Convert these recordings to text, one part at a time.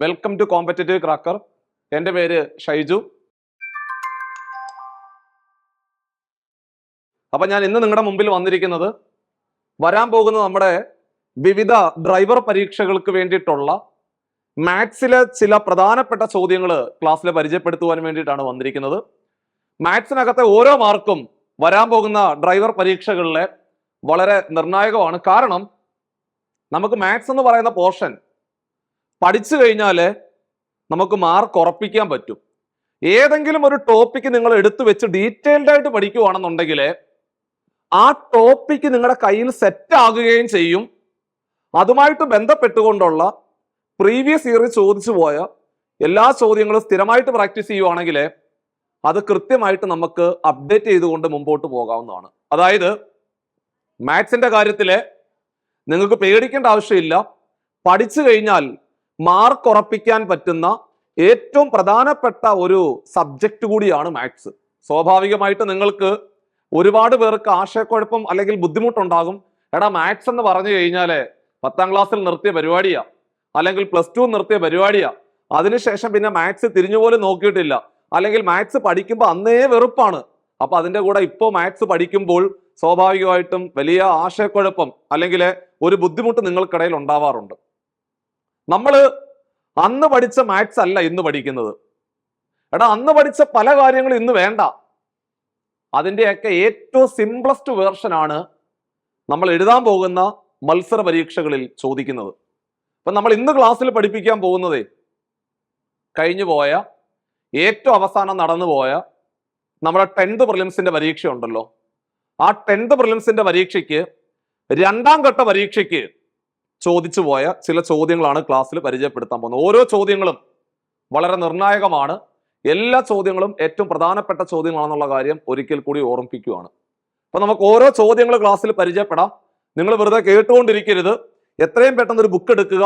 Welcome to competitive cracker. എൻ്റെ പേര് ഷൈജു. അപ്പൊ ഞാൻ ഇന്ന് നിങ്ങളുടെ മുമ്പിൽ വന്നിരിക്കുന്നത് വരാൻ പോകുന്ന നമ്മുടെ വിവിധ ഡ്രൈവർ പരീക്ഷകൾക്ക് വേണ്ടിയിട്ടുള്ള മാത്സിലെ ചില പ്രധാനപ്പെട്ട ചോദ്യങ്ങൾ ക്ലാസ്സിൽ പരിചയപ്പെടുത്തുവാൻ വേണ്ടിയിട്ടാണ് വന്നിരിക്കുന്നത്. മാത്സിനകത്തെ ഓരോ മാർക്കും വരാൻ പോകുന്ന ഡ്രൈവർ പരീക്ഷകളിലെ വളരെ നിർണായകമാണ്. കാരണം നമുക്ക് മാത്സ് എന്ന് പറയുന്ന പോർഷൻ പഠിച്ചു കഴിഞ്ഞാൽ നമുക്ക് മാർക്ക് ഉറപ്പിക്കാൻ പറ്റും. ഏതെങ്കിലും ഒരു ടോപ്പിക്ക് നിങ്ങൾ എടുത്തു വെച്ച് ഡീറ്റെയിൽഡ് ആയിട്ട് പഠിക്കുകയാണെന്നുണ്ടെങ്കിൽ ആ ടോപ്പിക്ക് നിങ്ങളുടെ കയ്യിൽ സെറ്റ് ആകുകയും ചെയ്യും. അതുമായിട്ട് ബന്ധപ്പെട്ടുകൊണ്ടുള്ള പ്രീവിയസ് ഇയറിൽ ചോദിച്ചു പോയ എല്ലാ ചോദ്യങ്ങളും സ്ഥിരമായിട്ട് പ്രാക്ടീസ് ചെയ്യുവാണെങ്കിൽ അത് കൃത്യമായിട്ട് നമുക്ക് അപ്ഡേറ്റ് ചെയ്തുകൊണ്ട് മുമ്പോട്ട് പോകാവുന്നതാണ്. അതായത് മാത്സിന്റെ കാര്യത്തില് നിങ്ങൾക്ക് പേടിക്കേണ്ട ആവശ്യമില്ല. പഠിച്ചു കഴിഞ്ഞാൽ മാർക്ക് ഉറപ്പിക്കാൻ പറ്റുന്ന ഏറ്റവും പ്രധാനപ്പെട്ട ഒരു സബ്ജക്റ്റ് കൂടിയാണ് മാത്സ്. സ്വാഭാവികമായിട്ട് നിങ്ങൾക്ക് ഒരുപാട് പേർക്ക് ആശയക്കുഴപ്പം അല്ലെങ്കിൽ ബുദ്ധിമുട്ടുണ്ടാകും. എടാ, മാത്സ് എന്ന് പറഞ്ഞു കഴിഞ്ഞാല് 10ാം ക്ലാസ്സിൽ നിർത്തിയ പരിപാടിയാ, അല്ലെങ്കിൽ +2 നിർത്തിയ പരിപാടിയാ, അതിനുശേഷം പിന്നെ മാത്സ് തിരിഞ്ഞുപോലും നോക്കിയിട്ടില്ല, അല്ലെങ്കിൽ മാത്സ് പഠിക്കുമ്പോൾ അന്നേ വെറുപ്പാണ്. അപ്പൊ അതിന്റെ കൂടെ ഇപ്പോൾ മാത്സ് പഠിക്കുമ്പോൾ സ്വാഭാവികമായിട്ടും വലിയ ആശയക്കുഴപ്പം അല്ലെങ്കിൽ ഒരു ബുദ്ധിമുട്ട് നിങ്ങൾക്കിടയിൽ ഉണ്ടാവാറുണ്ട്. നമ്മൾ അന്ന് പഠിച്ച മാത്സ് അല്ല ഇന്ന് പഠിക്കുന്നത്. എടാ, അന്ന് പഠിച്ച പല കാര്യങ്ങളും ഇന്ന് വേണ്ട. അതിൻ്റെയൊക്കെ ഏറ്റവും സിംപ്ലസ്റ്റ് വേർഷനാണ് നമ്മൾ എഴുതാൻ പോകുന്ന മത്സര പരീക്ഷകളിൽ ചോദിക്കുന്നത്. അപ്പൊ നമ്മൾ ഇന്ന് ക്ലാസ്സിൽ പഠിപ്പിക്കാൻ പോകുന്നത് കഴിഞ്ഞു പോയ ഏറ്റവും അവസാനം നടന്നുപോയ നമ്മുടെ 10th പ്രിലിംസിന്റെ പരീക്ഷ ഉണ്ടല്ലോ, ആ 10th പ്രിലിംസിന്റെ പരീക്ഷയ്ക്ക് 2ാം ഘട്ട പരീക്ഷയ്ക്ക് ചോദിച്ചു പോയ ചില ചോദ്യങ്ങളാണ് ക്ലാസ്സിൽ പരിചയപ്പെടുത്താൻ പോകുന്നത്. ഓരോ ചോദ്യങ്ങളും വളരെ നിർണായകമാണ്. എല്ലാ ചോദ്യങ്ങളും ഏറ്റവും പ്രധാനപ്പെട്ട ചോദ്യങ്ങളാണെന്നുള്ള കാര്യം ഒരിക്കൽ കൂടി ഓർമ്മിപ്പിക്കുകയാണ്. അപ്പൊ നമുക്ക് ഓരോ ചോദ്യങ്ങൾ ക്ലാസ്സിൽ പരിചയപ്പെടാം. നിങ്ങൾ വെറുതെ കേട്ടുകൊണ്ടിരിക്കരുത്. എത്രയും പെട്ടെന്ന് ഒരു ബുക്ക് എടുക്കുക,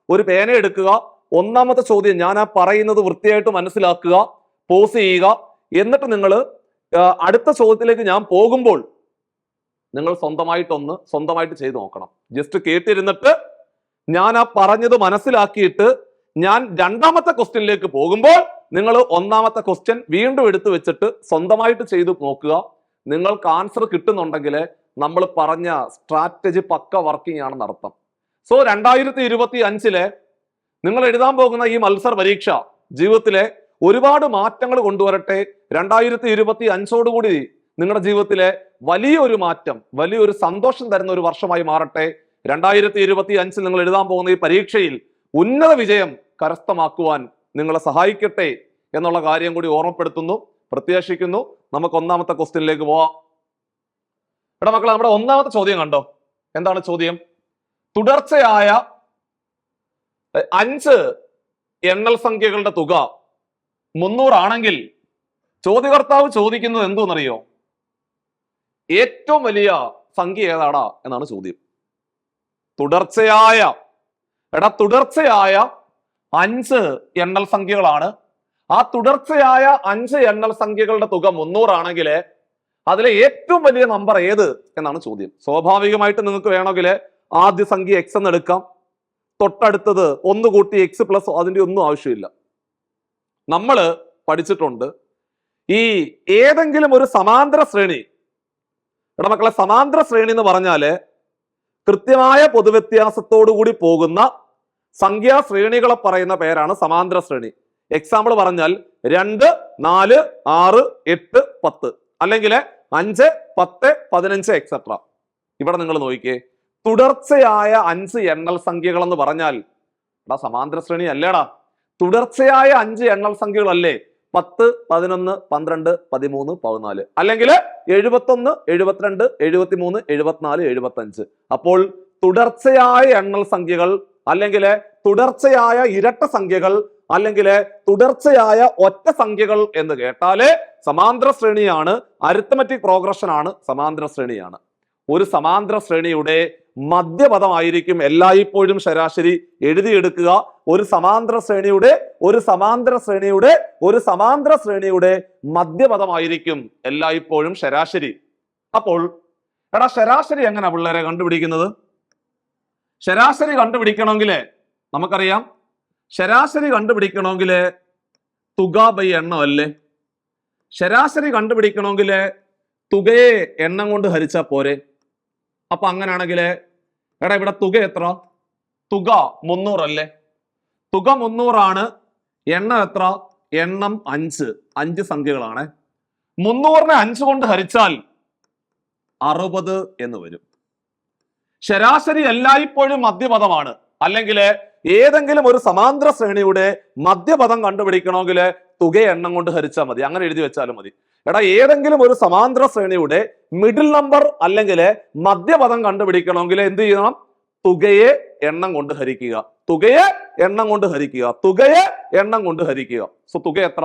ഒരു പേന എടുക്കുക. ഒന്നാമത്തെ ചോദ്യം ഞാൻ ആ പറയുന്നത് വൃത്തിയായിട്ട് മനസ്സിലാക്കുക, പോസ് ചെയ്യുക. എന്നിട്ട് നിങ്ങൾ അടുത്ത ചോദ്യത്തിലേക്ക് ഞാൻ പോകുമ്പോൾ നിങ്ങൾ സ്വന്തമായിട്ട് ചെയ്തു നോക്കണം. ജസ്റ്റ് കേട്ടിരുന്നിട്ട് ഞാൻ ആ പറഞ്ഞത് മനസ്സിലാക്കിയിട്ട് ഞാൻ 2ാമത്തെ ക്വസ്റ്റ്യനിലേക്ക് പോകുമ്പോൾ നിങ്ങൾ 1ാമത്തെ ക്വസ്റ്റ്യൻ വീണ്ടും എടുത്തു വെച്ചിട്ട് സ്വന്തമായിട്ട് ചെയ്തു നോക്കുക. നിങ്ങൾക്ക് ആൻസർ കിട്ടുന്നുണ്ടെങ്കിൽ നമ്മൾ പറഞ്ഞ സ്ട്രാറ്റജി പക്ക വർക്കിംഗ് ആണെന്ന് അർത്ഥം. സോ 2025 നിങ്ങൾ എഴുതാൻ പോകുന്ന ഈ മത്സര പരീക്ഷ ജീവിതത്തിലെ ഒരുപാട് മാറ്റങ്ങൾ കൊണ്ടുവരട്ടെ. 2025 കൂടി നിങ്ങളുടെ ജീവിതത്തിലെ വലിയൊരു മാറ്റം, വലിയൊരു സന്തോഷം തരുന്ന ഒരു വർഷമായി മാറട്ടെ. 2025 നിങ്ങൾ എഴുതാൻ പോകുന്ന ഈ പരീക്ഷയിൽ ഉന്നത വിജയം കരസ്ഥമാക്കുവാൻ നിങ്ങളെ സഹായിക്കട്ടെ എന്നുള്ള കാര്യം കൂടി ഓർമ്മപ്പെടുത്തുന്നു, പ്രത്യാശിക്കുന്നു. നമുക്ക് 1ാമത്തെ ക്വസ്റ്റ്യനിലേക്ക് പോവാം. ഇവിടെ മക്കളെ, നമ്മുടെ 1ാമത്തെ ചോദ്യം കണ്ടോ? എന്താണ് ചോദ്യം? തുടർച്ചയായ 5 എണ്ണൽ സംഖ്യകളുടെ തുക 300 ആണെങ്കിൽ ചോദ്യകർത്താവ് ചോദിക്കുന്നത് എന്തോന്നറിയോ? ഏറ്റവും വലിയ സംഖ്യ ഏതാടാ എന്നാണ് ചോദ്യം. തുടർച്ചയായ 5 എണ്ണൽ സംഖ്യകളാണ്. ആ തുടർച്ചയായ 5 എണ്ണൽ സംഖ്യകളുടെ തുക 300 ആണെങ്കിൽ അതിലെ ഏറ്റവും വലിയ നമ്പർ ഏത് എന്നാണ് ചോദ്യം. സ്വാഭാവികമായിട്ട് നിങ്ങൾക്ക് വേണമെങ്കിൽ ആദ്യ സംഖ്യ x എന്ന് എടുക്കാം, തൊട്ടടുത്തത് 1 കൂട്ടി x+, അതിന്റെ ഒന്നും ആവശ്യമില്ല. നമ്മൾ പഠിച്ചിട്ടുണ്ട് ഈ ഏതെങ്കിലും ഒരു സമാന്തര ശ്രേണി. ഇവിടെ മക്കളെ, സമാന്തര ശ്രേണി എന്ന് പറഞ്ഞാല് കൃത്യമായ പൊതുവ്യത്യാസത്തോടു കൂടി പോകുന്ന സംഖ്യാശ്രേണികളെ പറയുന്ന പേരാണ് സമാന്തര ശ്രേണി. എക്സാമ്പിൾ പറഞ്ഞാൽ 2, 4, 6, 8, 10, അല്ലെങ്കിൽ 5, 10, 15 എക്സെട്ര. ഇവിടെ നിങ്ങൾ നോക്കിക്കേ, തുടർച്ചയായ 5 എണ്ണൽ സംഖ്യകൾ എന്ന് പറഞ്ഞാൽ എടാ സമാന്തര ശ്രേണി അല്ലേടാ, തുടർച്ചയായ 5 എണ്ണൽ സംഖ്യകളല്ലേ? 10, 11, 12, 13, 14, അല്ലെങ്കിൽ 71, 72, 73, 74, 75. അപ്പോൾ തുടർച്ചയായ എണ്ണൽ സംഖ്യകൾ, അല്ലെങ്കിൽ തുടർച്ചയായ ഇരട്ട സംഖ്യകൾ, അല്ലെങ്കിൽ തുടർച്ചയായ ഒറ്റ സംഖ്യകൾ എന്ന് കേട്ടാല് സമാന്തര ശ്രേണിയാണ്. അരിത്തമെറ്റിക് പ്രോഗ്രഷൻ ആണ്, സമാന്തര ശ്രേണിയാണ്. ഒരു സമാന്തര ശ്രേണിയുടെ മധ്യപദമായിരിക്കും എല്ലായ്പ്പോഴും ശരാശരി. എഴുതിയെടുക്കുക. ഒരു സമാന്തര ശ്രേണിയുടെ മധ്യപദമായിരിക്കും എല്ലായ്പ്പോഴും ശരാശരി. അപ്പോൾ എടാ, ശരാശരി എങ്ങനെ പിള്ളേരെ കണ്ടുപിടിക്കുന്നത്? ശരാശരി കണ്ടുപിടിക്കണമെങ്കിൽ നമുക്കറിയാം ശരാശരി കണ്ടുപിടിക്കണമെങ്കിൽ തുക ബൈ എണ്ണം അല്ലേ? ശരാശരി കണ്ടുപിടിക്കണമെങ്കിൽ തുകയെ എണ്ണം കൊണ്ട് ഹരിച്ചാൽ പോരെ. അപ്പൊ അങ്ങനെയാണെങ്കിൽ എടാ ഇവിടെ തുക എത്ര? തുക 300 അല്ലേ? തുക 300 എണ്ണം എത്ര? എണ്ണം 5 സംഖ്യകളാണ്. 300നെ 5 കൊണ്ട് ഹരിച്ചാൽ 60 എന്ന് വരും. ശരാശരി എല്ലായ്പ്പോഴും മധ്യപദമാണ്. അല്ലെങ്കിൽ ഏതെങ്കിലും ഒരു സമാന്തര ശ്രേണിയുടെ മധ്യപദം കണ്ടുപിടിക്കണമെങ്കിൽ തുകയെ എണ്ണം കൊണ്ട് ഹരിച്ചാൽ മതി. അങ്ങനെ എഴുതി വെച്ചാലും മതി. എടാ ഏതെങ്കിലും ഒരു സമാന്തര ശ്രേണിയുടെ മിഡിൽ നമ്പർ അല്ലെങ്കിൽ മധ്യപദം കണ്ടുപിടിക്കണമെങ്കിൽ എന്ത് ചെയ്യണം? തുകയെ എണ്ണം കൊണ്ട് ഹരിക്കുക. തുകയെ എണ്ണം കൊണ്ട് ഹരിക്കുക. തുകയെ എണ്ണം കൊണ്ട് ഹരിക്കുക. സോ തുക എത്ര?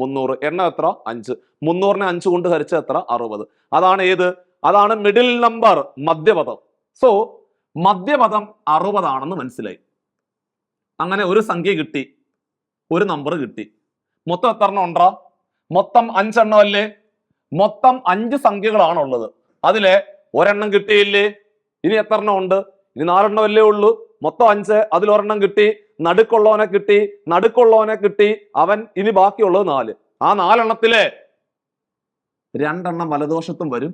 300. എണ്ണം എത്ര? 5. 300നെ 5 കൊണ്ട് ഹരിച്ച എത്ര? 60. അതാണ് ഏത്? അതാണ് മിഡിൽ നമ്പർ, മധ്യപദം. സോ മധ്യപദം 60 ആണെന്ന് മനസ്സിലായി. അങ്ങനെ ഒരു സംഖ്യ കിട്ടി, ഒരു നമ്പർ കിട്ടി. മൊത്തം എത്ര എണ്ണം ഉണ്ടാ? മൊത്തം 5 എണ്ണം അല്ലേ? മൊത്തം 5 സംഖ്യകളാണ് ഉള്ളത്. അതിലെ ഒരെണ്ണം കിട്ടിയില്ലേ? ഇനി എത്ര എണ്ണം ഉണ്ട്? ഇനി 4 എണ്ണം അല്ലേ ഉള്ളൂ. മൊത്തം 5. അതിലൊരെണ്ണം കിട്ടി, നടുക്കുള്ളവനെ കിട്ടി, നടുക്കുള്ളവനെ കിട്ടി, അവൻ ഇനി ബാക്കിയുള്ളത് 4. ആ 4 എണ്ണത്തിലെ 2 എണ്ണം വലദോഷത്തും വരും,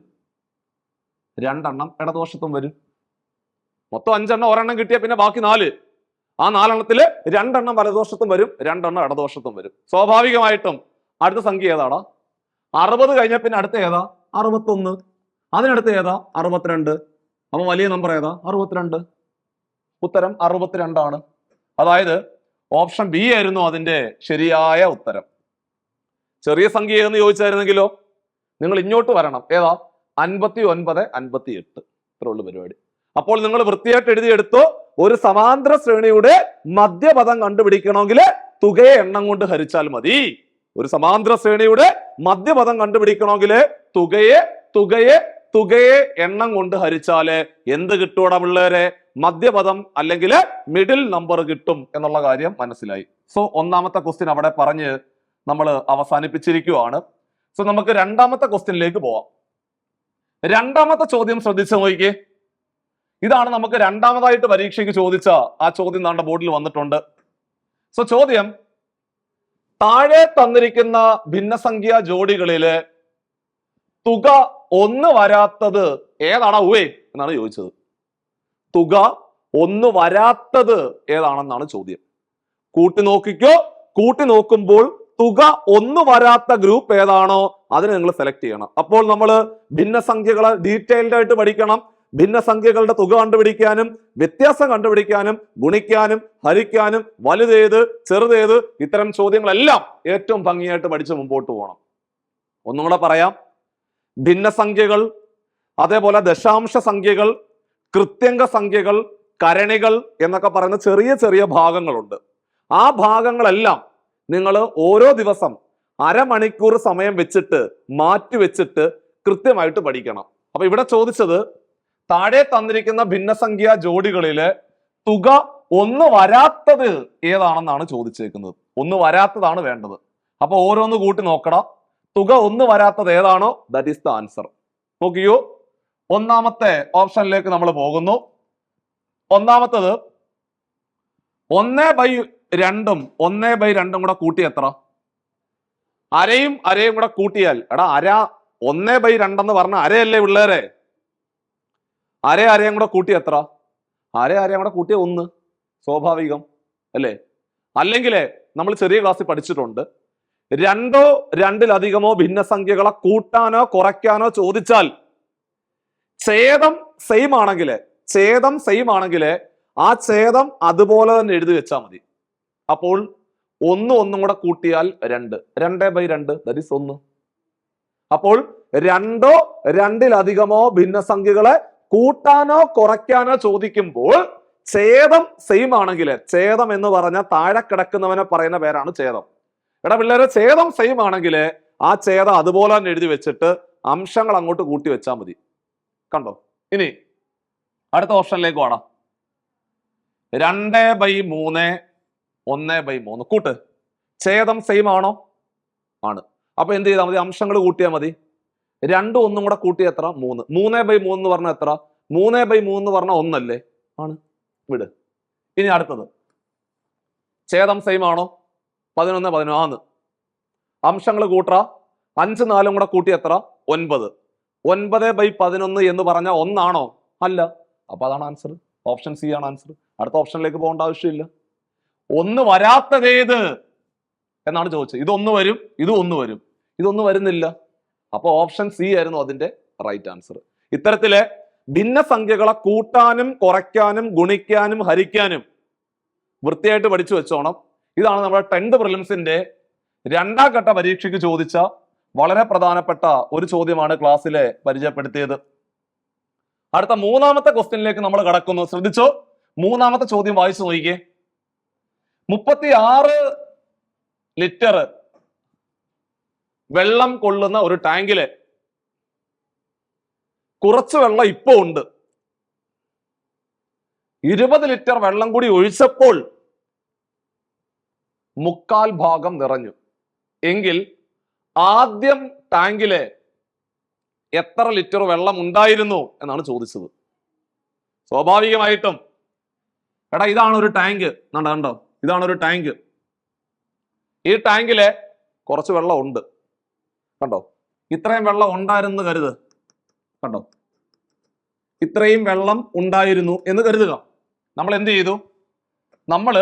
2 എണ്ണം ഇടദോഷത്തും വരും. മൊത്തം 5 എണ്ണം, ഒരെണ്ണം കിട്ടിയ പിന്നെ ബാക്കി 4. ആ 4 എണ്ണത്തില് 2 എണ്ണം വലദോഷത്തും വരും, 2 എണ്ണം ഇടദോഷത്തും വരും. സ്വാഭാവികമായിട്ടും അടുത്ത സംഖ്യ ഏതാടാ? 60 കഴിഞ്ഞ പിന്നെ അടുത്ത ഏതാ? 61. അതിനടുത്ത് ഏതാ? 62. അപ്പൊ വലിയ നമ്പർ ഏതാ? 62. ഉത്തരം 62 ആണ്. അതായത് ഓപ്ഷൻ ബി ആയിരുന്നു അതിന്റെ ശരിയായ ഉത്തരം. ചെറിയ സംഖ്യ ഏതെന്ന് ചോദിച്ചായിരുന്നെങ്കിലോ നിങ്ങൾ ഇങ്ങോട്ട് വരണം. ഏതാ? 59, 58. ഇത്രേ ഉള്ളൂ പരിപാടി. അപ്പോൾ നിങ്ങൾ വൃത്തിയായിട്ട് എഴുതിയെടുത്തോ. ഒരു സമാന്തര ശ്രേണിയുടെ മധ്യപദം കണ്ടുപിടിക്കണമെങ്കിൽ തുകയെ എണ്ണം കൊണ്ട് ഹരിച്ചാൽ മതി. ഒരു സമാന്തര ശ്രേണിയുടെ മധ്യപദം കണ്ടുപിടിക്കണമെങ്കിൽ തുകയെ എണ്ണം കൊണ്ട് ഹരിച്ചാല് എന്ത് കിട്ടൂടാ പിള്ളേരെ? മധ്യപദം അല്ലെങ്കിൽ മിഡിൽ നമ്പർ കിട്ടും എന്നുള്ള കാര്യം മനസ്സിലായി. സോ ഒന്നാമത്തെ ക്വസ്റ്റ്യൻ അവിടെ പറഞ്ഞ് നമ്മൾ അവസാനിപ്പിച്ചിരിക്കുകയാണ്. സോ നമുക്ക് രണ്ടാമത്തെ ക്വസ്റ്റ്യനിലേക്ക് പോവാം. രണ്ടാമത്തെ ചോദ്യം ശ്രദ്ധിച്ചു നോക്കിക്കേ. ഇതാണ് നമുക്ക് രണ്ടാമതായിട്ട് പരീക്ഷയ്ക്ക് ചോദിച്ച ആ ചോദ്യം നമ്മുടെ ബോർഡിൽ വന്നിട്ടുണ്ട്. സോ ചോദ്യം, താഴെ തന്നിരിക്കുന്ന ഭിന്നസംഖ്യാ ജോഡികളില് തുക 1 വരാത്തത് ഏതാണ് ഉവേ എന്നാണ് ചോദിച്ചത്. തുക 1 വരാത്തത് ഏതാണെന്നാണ് ചോദ്യം. കൂട്ടി നോക്കിക്കോ. കൂട്ടി നോക്കുമ്പോൾ തുക 1 വരാത്ത ഗ്രൂപ്പ് ഏതാണോ അതിനെ നിങ്ങൾ സെലക്ട് ചെയ്യണം. അപ്പോൾ നമ്മൾ ഭിന്നസംഖ്യകളെ ഡീറ്റെയിൽഡ് ആയിട്ട് പഠിക്കണം. ഭിന്നസംഖ്യകളുടെ തുക കണ്ടുപിടിക്കാനും വ്യത്യാസം കണ്ടുപിടിക്കാനും ഗുണിക്കാനും ഹരിക്കാനും വലുതേത് ചെറുതേത് ഇത്തരം ചോദ്യങ്ങളെല്ലാം ഏറ്റവും ഭംഗിയായിട്ട് പഠിച്ച് മുമ്പോട്ട് പോകണം. ഒന്നും കൂടെ പറയാം. ഭിന്നസംഖ്യകൾ, അതേപോലെ ദശാംശ സംഖ്യകൾ, കൃത്യംഗ സംഖ്യകൾ, കരണികൾ എന്നൊക്കെ പറയുന്ന ചെറിയ ചെറിയ ഭാഗങ്ങളുണ്ട്. ആ ഭാഗങ്ങളെല്ലാം നിങ്ങൾ ഓരോ ദിവസം അരമണിക്കൂർ സമയം വെച്ചിട്ട് മാറ്റി വെച്ചിട്ട് കൃത്യമായിട്ട് പഠിക്കണം. അപ്പൊ ഇവിടെ ചോദിച്ചത് താഴെ തന്നിരിക്കുന്ന ഭിന്നസംഖ്യാ ജോഡികളില് തുക 1 വരാത്തത് ഏതാണെന്നാണ് ചോദിച്ചേക്കുന്നത്. 1 വരാത്തതാണ് വേണ്ടത്. അപ്പൊ ഓരോന്ന് കൂട്ടി നോക്കണം. തുക 1 വരാത്തത് ഏതാണോ ദാറ്റ് ഈസ് ദ ആൻസർ. നോക്കിയോ, ഒന്നാമത്തെ ഓപ്ഷനിലേക്ക് നമ്മൾ പോകുന്നു. ഒന്നാമത്തത് 1/2 1/2 കൂടെ കൂട്ടി എത്ര? അരയും കൂടെ കൂട്ടിയാൽ എടാ അര 1/2 എന്ന് പറഞ്ഞ അരയല്ലേ പിള്ളേരെ? അരയും കൂടെ കൂട്ടി എത്ര? അരയും കൂടെ കൂട്ടിയ 1. സ്വാഭാവികം അല്ലേ? അല്ലെങ്കിൽ നമ്മൾ ചെറിയ ക്ലാസ്സിൽ പഠിച്ചിട്ടുണ്ട്, 2ഓ 2-ലധികമോ ഭിന്നസംഖ്യകളെ കൂട്ടാനോ കുറയ്ക്കാനോ ചോദിച്ചാൽ ഛേദം സെയിം ആണെങ്കിൽ ആ ഛേദം അതുപോലെ തന്നെ എഴുതി വെച്ചാൽ മതി. അപ്പോൾ 1 കൂടെ കൂട്ടിയാൽ 2. 2/2 ദാറ്റ് ഈസ് 1. അപ്പോൾ 2ഓ 2-ലധികമോ ഭിന്നസംഖ്യകളെ കൂട്ടാനോ കുറയ്ക്കാനോ ചോദിക്കുമ്പോൾ ഛേദം സെയിം ആണെങ്കിൽ, ഛേദം എന്ന് പറഞ്ഞാൽ താഴെ കിടക്കുന്നവനെ പറയുന്ന പേരാണ് ഛേദം. എടാ പിള്ളേരെ, ഛേദം സെയിം ആണെങ്കിൽ ആ ഛേദം അതുപോലെ തന്നെ എഴുതി വെച്ചിട്ട് അംശങ്ങൾ അങ്ങോട്ട് കൂട്ടി വെച്ചാൽ മതി. കണ്ടോ? ഇനി അടുത്ത ഓപ്ഷനിലേക്ക് വേണം. 2/3 1/3 കൂട്ട്. ഛേദം സെയിം ആണോ? ആണ്. അപ്പൊ എന്ത് ചെയ്താൽ മതി? അംശങ്ങൾ കൂട്ടിയാൽ മതി. 2 1 കൂടെ കൂട്ടിയ എത്ര? 3. 3/3 എന്ന് പറഞ്ഞാൽ എത്ര? 3/3 എന്ന് പറഞ്ഞാൽ 1 അല്ലേ? ആണ്. വിട്. ഇനി അടുത്തത് ഛേദം സെയിം ആണോ? 11 11 ആണ്. അംശങ്ങൾ കൂട്ടറ, 5 4 കൂടെ കൂട്ടി എത്ര? 9. 9/11 എന്ന് പറഞ്ഞ ഒന്നാണോ? അല്ല. അപ്പൊ അതാണ് ആൻസർ. ഓപ്ഷൻ സി ആണ് ആൻസർ. അടുത്ത ഓപ്ഷനിലേക്ക് പോകേണ്ട ആവശ്യമില്ല. ഒന്ന് വരാത്തതേത് എന്നാണ് ചോദിച്ചത്. ഇതൊന്ന് വരും, ഇത് ഒന്ന് വരും, ഇതൊന്നും വരുന്നില്ല. അപ്പൊ ഓപ്ഷൻ സി ആയിരുന്നു അതിന്റെ റൈറ്റ് ആൻസർ. ഇത്തരത്തിലെ ഭിന്നസംഖ്യകളെ കൂട്ടാനും കുറയ്ക്കാനും ഗുണിക്കാനും ഹരിക്കാനും വൃത്തിയായിട്ട് പഠിച്ചു വെച്ചോണം. ഇതാണ് നമ്മുടെ 10th പ്രിലിംസിന്റെ 2ാം ഘട്ട പരീക്ഷയ്ക്ക് ചോദിച്ച വളരെ പ്രധാനപ്പെട്ട ഒരു ചോദ്യമാണ് ക്ലാസ്സിലെ പരിചയപ്പെടുത്തിയത്. അടുത്ത 3ാമത്തെ ക്വസ്റ്റ്യനിലേക്ക് നമ്മൾ കടക്കുന്നു. ശ്രദ്ധിച്ചോ, 3ാമത്തെ ചോദ്യം വായിച്ചു നോക്കിക്കേ. 36 ലിറ്റർ വെള്ളം കൊള്ളുന്ന ഒരു ടാങ്കില് കുറച്ച് വെള്ളം ഇപ്പോ ഉണ്ട്. 20 ലിറ്റർ വെള്ളം കൂടി ഒഴിച്ചപ്പോൾ 1/4 ഭാഗം നിറഞ്ഞു എങ്കിൽ ആദ്യം ടാങ്കില് എത്ര ലിറ്റർ വെള്ളം ഉണ്ടായിരുന്നു എന്നാണ് ചോദിച്ചത്. സ്വാഭാവികമായിട്ടും എടാ ഇതാണ് ഒരു ടാങ്ക്, കണ്ടോ, ഇതാണ് ഒരു ടാങ്ക്. ഈ ടാങ്കില് കുറച്ച് വെള്ളം ഉണ്ട്, കണ്ടോ. ഇത്രയും വെള്ളം ഉണ്ടായിരുന്നു കരുത്, കണ്ടോ, ഇത്രയും വെള്ളം ഉണ്ടായിരുന്നു എന്ന് കരുതുക. നമ്മൾ എന്ത് ചെയ്തു? നമ്മൾ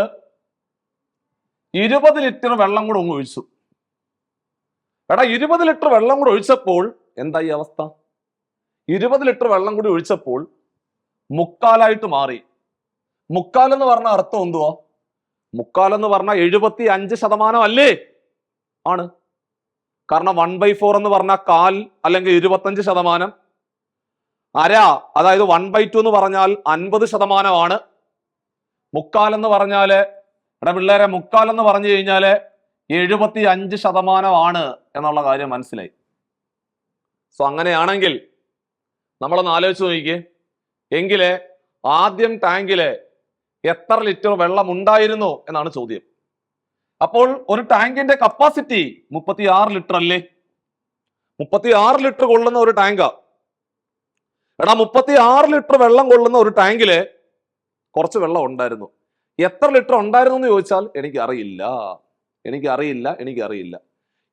20 ലിറ്റർ വെള്ളം കൂടെ ഒന്ന് ഒഴിച്ചു. എടാ 20 ലിറ്റർ വെള്ളം കൂടെ ഒഴിച്ചപ്പോൾ എന്തായി അവസ്ഥ? 20 ലിറ്റർ വെള്ളം കൂടി ഒഴിച്ചപ്പോൾ 1/4 മാറി. 1/4 എന്ന് പറഞ്ഞ അർത്ഥം എന്തുവാ? 1/4 എന്ന് പറഞ്ഞാൽ 75% അല്ലേ? ആണ്. കാരണം 1/4 എന്ന് പറഞ്ഞാൽ 1/4 അല്ലെങ്കിൽ 25%. അര, അതായത് 1/2 എന്ന് പറഞ്ഞാൽ 50% 1/4 എന്ന് പറഞ്ഞാല്, എടാ പിള്ളേരെ 1/4 എന്ന് പറഞ്ഞു കഴിഞ്ഞാല് 75% എന്നുള്ള കാര്യം മനസ്സിലായി. സോ അങ്ങനെയാണെങ്കിൽ നമ്മളൊന്ന് ആലോചിച്ച് നോക്കിക്കേ. എങ്കില് ആദ്യം ടാങ്കില് എത്ര ലിറ്റർ വെള്ളം ഉണ്ടായിരുന്നു എന്നാണ് ചോദ്യം. അപ്പോൾ ഒരു ടാങ്കിന്റെ കപ്പാസിറ്റി 36 ലിറ്റർ അല്ലേ? 36 ലിറ്റർ കൊള്ളുന്ന ഒരു ടാങ്കാ. എടാ 36 ലിറ്റർ വെള്ളം കൊള്ളുന്ന ഒരു ടാങ്കില് കുറച്ച് വെള്ളം ഉണ്ടായിരുന്നു. എത്ര ലിറ്റർ ഉണ്ടായിരുന്നു എന്ന് ചോദിച്ചാൽ എനിക്കറിയില്ല.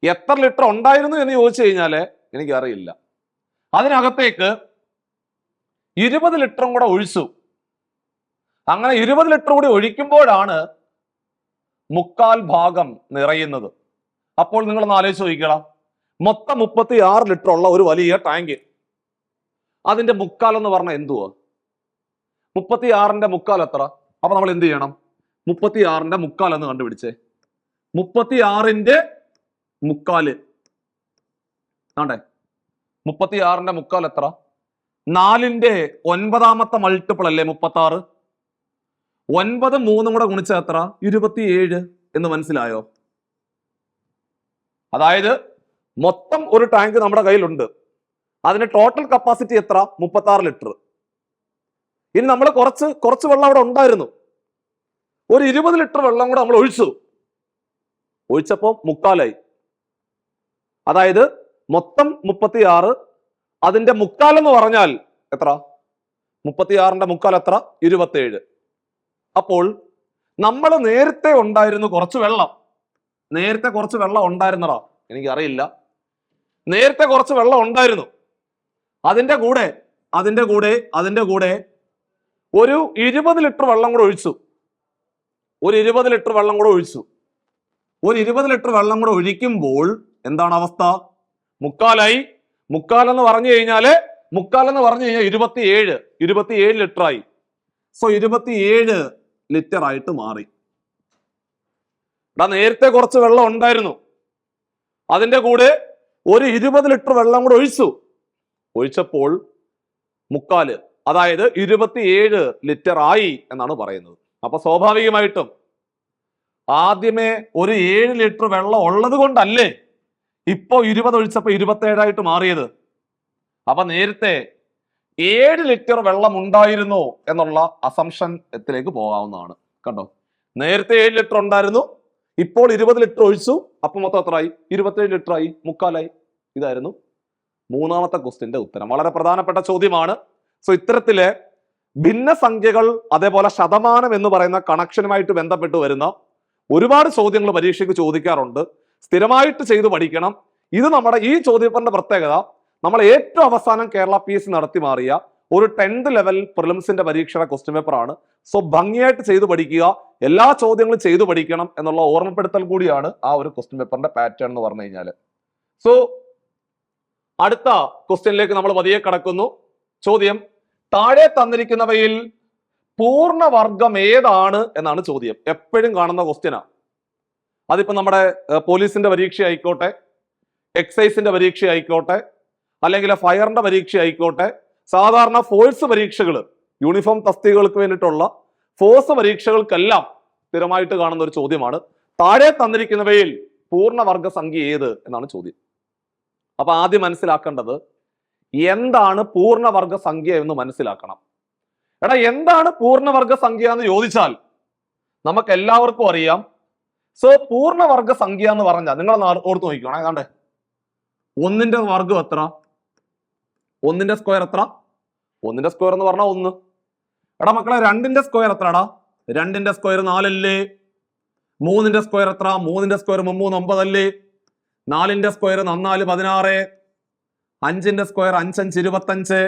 എത്ര ലിറ്റർ ഉണ്ടായിരുന്നു എന്ന് ചോദിച്ചു കഴിഞ്ഞാല് എനിക്കറിയില്ല. അതിനകത്തേക്ക് 20 ലിറ്ററും കൂടെ ഒഴിച്ചു. അങ്ങനെ 20 ലിറ്റർ കൂടി ഒഴിക്കുമ്പോഴാണ് 1/4 ഭാഗം നിറയുന്നത്. അപ്പോൾ നിങ്ങളൊന്ന് ആലോചിച്ച് നോക്കിക്കണം. മൊത്തം 36 ലിറ്റർ ഉള്ള ഒരു വലിയ ടാങ്ക്, അതിന്റെ 1/4 എന്ന് പറഞ്ഞാൽ എന്തുവാ? 36ന്റെ 1/4 എത്ര? അപ്പൊ നമ്മൾ എന്ത് ചെയ്യണം? 36ന്റെ 1/4 എന്ന് കണ്ടുപിടിച്ചേ. 36ന്റെ 1/4 ആണ്ടേ. 36ന്റെ 1/4 എത്ര? 4ന്റെ 9ാമത്തെ മൾട്ടിപ്പിൾ അല്ലേ 36? 9 3 കൂടെ ഗുണിച്ചാൽ എത്ര? 27 എന്ന് മനസ്സിലായോ? അതായത് മൊത്തം ഒരു ടാങ്ക് നമ്മുടെ കയ്യിലുണ്ട്. അതിന് ടോട്ടൽ കപ്പാസിറ്റി എത്ര? 36 ലിറ്റർ. ഇനി നമ്മൾ കുറച്ച് വെള്ളം അവിടെ ഉണ്ടായിരുന്നു. ഒരു 20 ലിറ്റർ വെള്ളം കൂടെ നമ്മൾ ഒഴിച്ചപ്പോൾ 1/4. അതായത് മൊത്തം 36, അതിന്റെ 1/4 എന്ന് പറഞ്ഞാൽ എത്ര? 36ന്റെ 1/4 എത്ര? 27. അപ്പോൾ നമ്മൾ നേരത്തെ ഉണ്ടായിരുന്നു കുറച്ച് വെള്ളം. നേരത്തെ കുറച്ച് വെള്ളം ഉണ്ടായിരുന്നടാ, എനിക്കറിയില്ല. നേരത്തെ കുറച്ച് വെള്ളം ഉണ്ടായിരുന്നു. അതിന്റെ കൂടെ ഒരു 20 ലിറ്റർ വെള്ളം കൂടെ ഒഴിച്ചു. ഒരു 20 ലിറ്റർ വെള്ളം കൂടെ ഒഴിക്കുമ്പോൾ എന്താണ് അവസ്ഥ? 1/4 1/4 എന്ന് പറഞ്ഞു കഴിഞ്ഞാൽ 27 ലിറ്റർ ആയി. സോ 27 ലിറ്റർ ആയിട്ട് മാറി. നേരത്തെ കുറച്ച് വെള്ളം ഉണ്ടായിരുന്നു, അതിന്റെ കൂടെ ഒരു 20 ലിറ്റർ വെള്ളം കൂടെ ഒഴിച്ചപ്പോൾ 1/4, അതായത് 27 ലിറ്റർ ആയി എന്നാണ് പറയുന്നത്. അപ്പൊ സ്വാഭാവികമായിട്ടും ആദ്യമേ ഒരു 7 ലിറ്റർ വെള്ളം ഉള്ളത് കൊണ്ടല്ലേ ഇപ്പോ 20 ഒഴിച്ചപ്പോ 27 ആയിട്ട് മാറിയത്. അപ്പൊ നേരത്തെ 7 ലിറ്റർ വെള്ളം ഉണ്ടായിരുന്നു എന്നുള്ള അസംഷൻത്തിലേക്ക് പോകാവുന്നതാണ്. കണ്ടോ, നേരത്തെ 7 ലിറ്റർ ഉണ്ടായിരുന്നു, ഇപ്പോൾ 20 ലിറ്റർ ഒഴിച്ചു, അപ്പൊ മൊത്തം എത്രയായി? 27 ലിറ്റർ ആയി, 1/4. ഇതായിരുന്നു 3ാമത്തെ ക്വസ്റ്റ്യന്റെ ഉത്തരം. വളരെ പ്രധാനപ്പെട്ട ചോദ്യമാണ്. സോ ഇത്തരത്തിലെ ഭിന്നസംഖ്യകൾ, അതേപോലെ ശതമാനം എന്ന് പറയുന്ന കണക്ഷനുമായിട്ട് ബന്ധപ്പെട്ട് വരുന്ന ഒരുപാട് ചോദ്യങ്ങൾ പരീക്ഷയ്ക്ക് ചോദിക്കാറുണ്ട്. സ്ഥിരമായിട്ട് ചെയ്തു പഠിക്കണം. ഇത് നമ്മുടെ ഈ ചോദ്യപേപ്പറിന്റെ പ്രത്യേകത, നമ്മൾ ഏറ്റവും അവസാനം കേരള PSC നടത്തി മാറിയ ഒരു 10th ലെവൽ പ്രിലിംസിന്റെ പരീക്ഷയുടെ ക്വസ്റ്റ്യൻ പേപ്പർ ആണ്. സോ ഭംഗിയായിട്ട് ചെയ്തു പഠിക്കുക, എല്ലാ ചോദ്യങ്ങളും ചെയ്തു പഠിക്കണം എന്നുള്ള ഓർമ്മപ്പെടുത്തൽ കൂടിയാണ് ആ ഒരു ക്വസ്റ്റ്യൻ പേപ്പറിന്റെ പാറ്റേൺ എന്ന് പറഞ്ഞു കഴിഞ്ഞാൽ. സോ അടുത്ത ക്വസ്റ്റ്യനിലേക്ക് നമ്മൾ പതിയെ കടക്കുന്നു. ചോദ്യം, താഴെ തന്നിരിക്കുന്നവയിൽ പൂർണ്ണവർഗം ഏതാണ് എന്നാണ് ചോദ്യം. എപ്പോഴും കാണുന്ന ക്വസ്റ്റ്യനാണ്. അതിപ്പോ നമ്മുടെ പോലീസിന്റെ പരീക്ഷ ആയിക്കോട്ടെ, എക്സൈസിന്റെ പരീക്ഷ ആയിക്കോട്ടെ, അല്ലെങ്കിൽ ഫയറിന്റെ പരീക്ഷ ആയിക്കോട്ടെ, സാധാരണ ഫോഴ്സ് പരീക്ഷകൾ, യൂണിഫോം തസ്തികകൾക്ക് വേണ്ടിയിട്ടുള്ള ഫോഴ്സ് പരീക്ഷകൾക്കെല്ലാം സ്ഥിരമായിട്ട് കാണുന്ന ഒരു ചോദ്യമാണ്. താഴെ തന്നിരിക്കുന്നവയിൽ പൂർണ്ണവർഗ സംഖ്യ ഏത് എന്നാണ് ചോദ്യം. അപ്പൊ ആദ്യം മനസ്സിലാക്കേണ്ടത് എന്താണ് പൂർണ്ണവർഗ സംഖ്യ എന്ന് മനസ്സിലാക്കണം. എടാ, എന്താണ് പൂർണ്ണവർഗ സംഖ്യ എന്ന് ചോദിച്ചാൽ നമുക്ക് എല്ലാവർക്കും അറിയാം. സോ പൂർണ്ണവർഗ സംഖ്യ എന്ന് പറഞ്ഞാൽ നിങ്ങൾ ഓർത്ത് നോക്കിക്കോണേ. കണ്ടേ, 1ന്റെ വർഗം എത്ര? 1ന്റെ സ്ക്വയർ എത്ര? 1ന്റെ സ്ക്വയർ എന്ന് പറഞ്ഞാൽ 1. എടാ മക്കളെ, 2ന്റെ സ്ക്വയർ എത്രടാ? 2ന്റെ സ്ക്വയർ 4 അല്ലേ? 3ന്റെ സ്ക്വയർ എത്ര? 3ന്റെ സ്ക്വയർ 3 9 അല്ലേ? 4ന്റെ സ്ക്വയർ 4 16, 5ന്റെ സ്ക്വയർ 5 5 25.